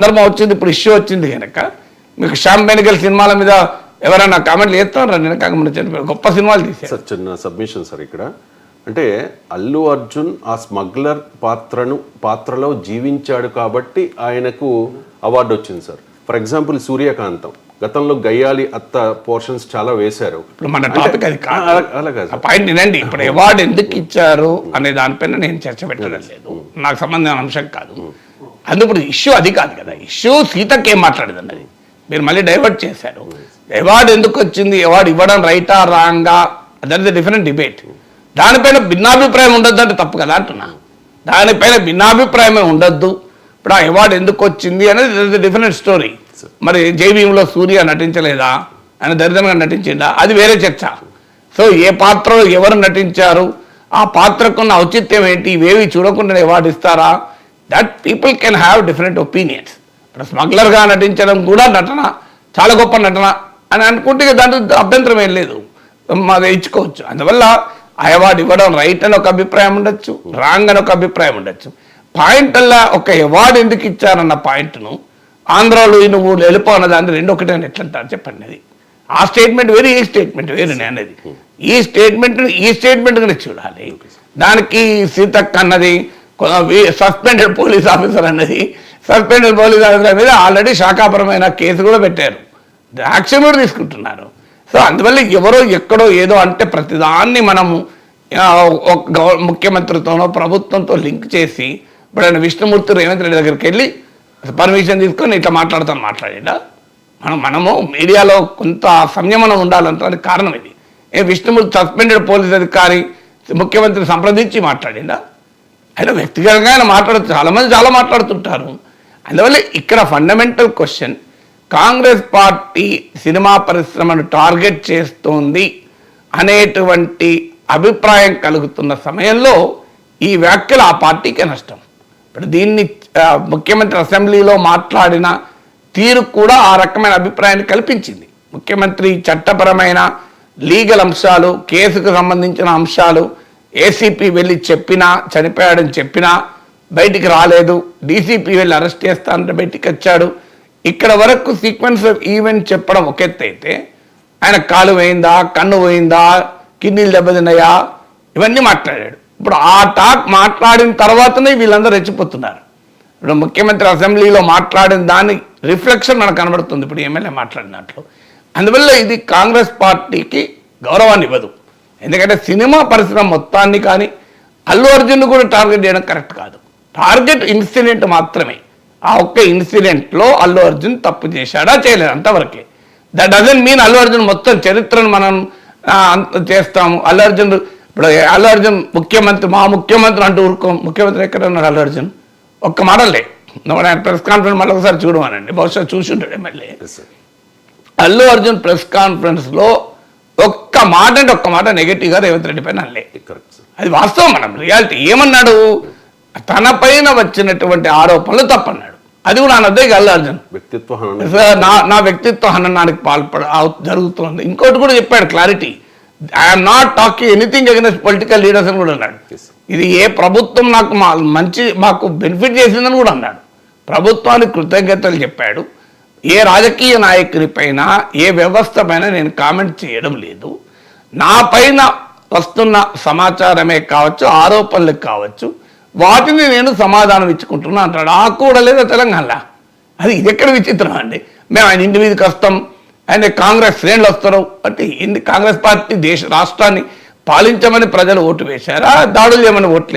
సందర్భం వచ్చింది, ఇప్పుడు ఇష్యూ వచ్చింది కనుక మీకు శ్యామ్ బెనగల్ సినిమాల మీద ఎవరైనా కామెంట్లు చేస్తారా? నేను కాక గొప్ప సినిమాలు తీశారు సార్. చిన్న సబ్మిషన్ సార్ ఇక్కడ, అంటే అల్లు అర్జున్ ఆ స్మగ్లర్ పాత్రలో జీవించాడు కాబట్టి ఆయనకు అవార్డు వచ్చింది సార్. ఫర్ ఎగ్జాంపుల్ సూర్యకాంతం గతంలో గయ్యాలి అత్త పోర్షన్స్ చాలా వేశారు. ఇప్పుడు మన టాపిక్ అది అలాగే పాయింట్ వినండి. ఇప్పుడు అవార్డు ఎందుకు ఇచ్చారు అనే దానిపైన నేను చర్చ పెట్టడం లేదు, నాకు సంబంధించిన అంశం కాదు. అందుకు ఇప్పుడు ఇష్యూ అది కాదు కదా. ఇష్యూ సీతకి ఏం మాట్లాడదండి, అది మీరు మళ్ళీ డైవర్ట్ చేశారు. అవార్డు ఎందుకు వచ్చింది, అవార్డు ఇవ్వడం రైటా రాంగా, దట్ ఇస్ డిఫరెంట్ డిబేట్. దానిపైన భిన్నాభిప్రాయం ఉండొద్దు అంటే తప్పు కదా అంటున్నా. దానిపైన భిన్నాభిప్రాయమే ఉండొద్దు. ఇప్పుడు ఆ అవార్డు ఎందుకు వచ్చింది అనేది డిఫరెంట్ స్టోరీ. మరి జైవీంలో సూర్య నటించలేదా, ఆయన దరిద్రంగా నటించిందా, అది వేరే చర్చ. సో ఏ పాత్రలో ఎవరు నటించారు, ఆ పాత్రకున్న ఔచిత్యం ఏంటి, ఇవేవి చూడకుండా అవార్డు ఇస్తారా? That people can have different opinions. ఇప్పుడు స్మగ్లర్గా నటించడం కూడా నటన, చాలా గొప్ప నటన అని అనుకుంటే దాంట్లో అభ్యంతరం ఏం లేదు, మాది ఇచ్చుకోవచ్చు. అందువల్ల ఆ అవార్డు ఇవ్వడం రైట్ అని ఒక అభిప్రాయం ఉండొచ్చు, రాంగ్ అని ఒక అభిప్రాయం ఉండొచ్చు. పాయింట్ అలా ఒక అవార్డు ఎందుకు ఇచ్చారన్న పాయింట్ను ఆంధ్రాలో నువ్వు వెళ్ళిపో అన్నదాన్ని రెండు ఒకటే అని ఎట్లంటారు చెప్పండి. అది ఆ స్టేట్మెంట్ వేరు, ఈ స్టేట్మెంట్ వేరు అనేది. ఈ స్టేట్మెంట్గానే చూడాలి. దానికి సీతక్క అన్నది సస్పెండెడ్ పోలీస్ ఆఫీసర్ అన్నది, సస్పెండెడ్ పోలీస్ ఆఫీసర్ మీద ఆల్రెడీ శాఖాపరమైన కేసు కూడా పెట్టారు, యాక్షన్ కూడా తీసుకుంటున్నారు. సో అందువల్ల ఎవరో ఎక్కడో ఏదో అంటే ప్రతిదాన్ని మనము ముఖ్యమంత్రితోనో ప్రభుత్వంతో లింక్ చేసి, ఇప్పుడు ఆయన విష్ణుమూర్తి రేవంత్ రెడ్డి దగ్గరికి వెళ్ళి పర్మిషన్ తీసుకొని ఇట్లా మాట్లాడాడా? మనము మీడియాలో కొంత సంయమనం ఉండాలంటానికి కారణం ఇది. విష్ణుమూర్తి సస్పెండెడ్ పోలీస్ అధికారి ముఖ్యమంత్రిని సంప్రదించి మాట్లాడిందా? ఆయన వ్యక్తిగతంగా ఆయన చాలామంది చాలా మాట్లాడుతుంటారు. అందువల్ల ఇక్కడ fundamental question, Congress party cinema పరిశ్రమను టార్గెట్ చేస్తోంది అనేటువంటి అభిప్రాయం కలుగుతున్న సమయంలో ఈ వ్యాఖ్యలు ఆ పార్టీకే నష్టం. ఇప్పుడు దీన్ని ముఖ్యమంత్రి అసెంబ్లీలో మాట్లాడిన తీరు కూడా ఆ రకమైన అభిప్రాయాన్ని కల్పించింది. ముఖ్యమంత్రి చట్టపరమైన లీగల్ అంశాలు, కేసుకు సంబంధించిన అంశాలు ఏసీపీ వెళ్ళి చెప్పినా, చనిపోయాడని చెప్పినా బయటికి రాలేదు, డీసీపీ వెళ్ళి అరెస్ట్ చేస్తానంటే బయటికి వచ్చాడు. ఇక్కడ వరకు సీక్వెన్స్ ఆఫ్ ఈవెంట్ చెప్పడం ఒక ఎత్తు అయితే, ఆయన కాలు పోయిందా, కన్ను పోయిందా, కిడ్నీలు దెబ్బతిన్నాయా, ఇవన్నీ మాట్లాడాడు. ఇప్పుడు ఆ టాక్ మాట్లాడిన తర్వాతనే వీళ్ళందరూ రెచ్చిపోతున్నారు. ఇప్పుడు ముఖ్యమంత్రి అసెంబ్లీలో మాట్లాడిన దాని రిఫ్లెక్షన్ మనకు కనబడుతుంది ఇప్పుడు ఎమ్మెల్యే మాట్లాడినట్లు. అందువల్ల ఇది కాంగ్రెస్ పార్టీకి గౌరవాన్ని ఇవ్వదు. ఎందుకంటే సినిమా పరిశ్రమ మొత్తాన్ని కానీ అల్లు అర్జున్ కూడా టార్గెట్ చేయడం కరెక్ట్ కాదు. టార్గెట్ ఇన్సిడెంట్ మాత్రమే. ఆ ఒక్క ఇన్సిడెంట్లో అల్లు అర్జున్ తప్పు చేశాడా చేయలేదు అంతవరకే. That doesn't mean Allu Arjun మొత్తం చరిత్రను మనం చేస్తాము. అల్లు అర్జున్ ఇప్పుడు అల్లు అర్జున్ మా ముఖ్యమంత్రి అంటూ ఊరుకో. ముఖ్యమంత్రి ఎక్కడ ఉన్నాడు అల్లు అర్జున్? ఒక్క మాటలే ఆయన ప్రెస్ కాన్ఫరెన్స్ మళ్ళీ ఒకసారి చూడమనండి, బహుశా చూసి ఉంటాడు ఎమ్మెల్యే. అల్లు అర్జున్ ప్రెస్ కాన్ఫరెన్స్లో ఒక్క మాట నెగటివ్గా రేవంత్ రెడ్డి పైన అనలే. అది వాస్తవం, మనం రియాలిటీ. ఏమన్నాడు? తన పైన వచ్చినటువంటి ఆరోపణలు తప్పన్నాడు. అది కూడా అనద్దే అల్లు అర్జున్ నా వ్యక్తిత్వ హననానికి జరుగుతుంది. ఇంకోటి కూడా చెప్పాడు clarity, I'm not talking anything against political leaders అని కూడా అన్నాడు. ఇది ఏ ప్రభుత్వం మాకు బెనిఫిట్ చేసిందని కూడా అన్నాడు. ప్రభుత్వానికి కృతజ్ఞతలు చెప్పాడు. ఏ రాజకీయ నాయకుని పైన, ఏ వ్యవస్థ పైన నేను కామెంట్ చేయడం లేదు. నా పైన వస్తున్న సమాచారమే కావచ్చు, ఆరోపణలు కావచ్చు, వాటిని నేను సమాధానం ఇచ్చుకుంటున్నా అంటాడు. ఆ కూడా లేదా తెలంగాణలో? అది ఇది ఎక్కడ విచిత్రం అండి. మేము ఆయన ఇంటి మీదకి వస్తాం, ఆయన కాంగ్రెస్ శ్రేణులు వస్తారు అంటే కాంగ్రెస్ పార్టీ రాష్ట్రాన్ని పాలించమని ప్రజలు ఓటు వేశారా, దాడులు చేయమని ఓట్లు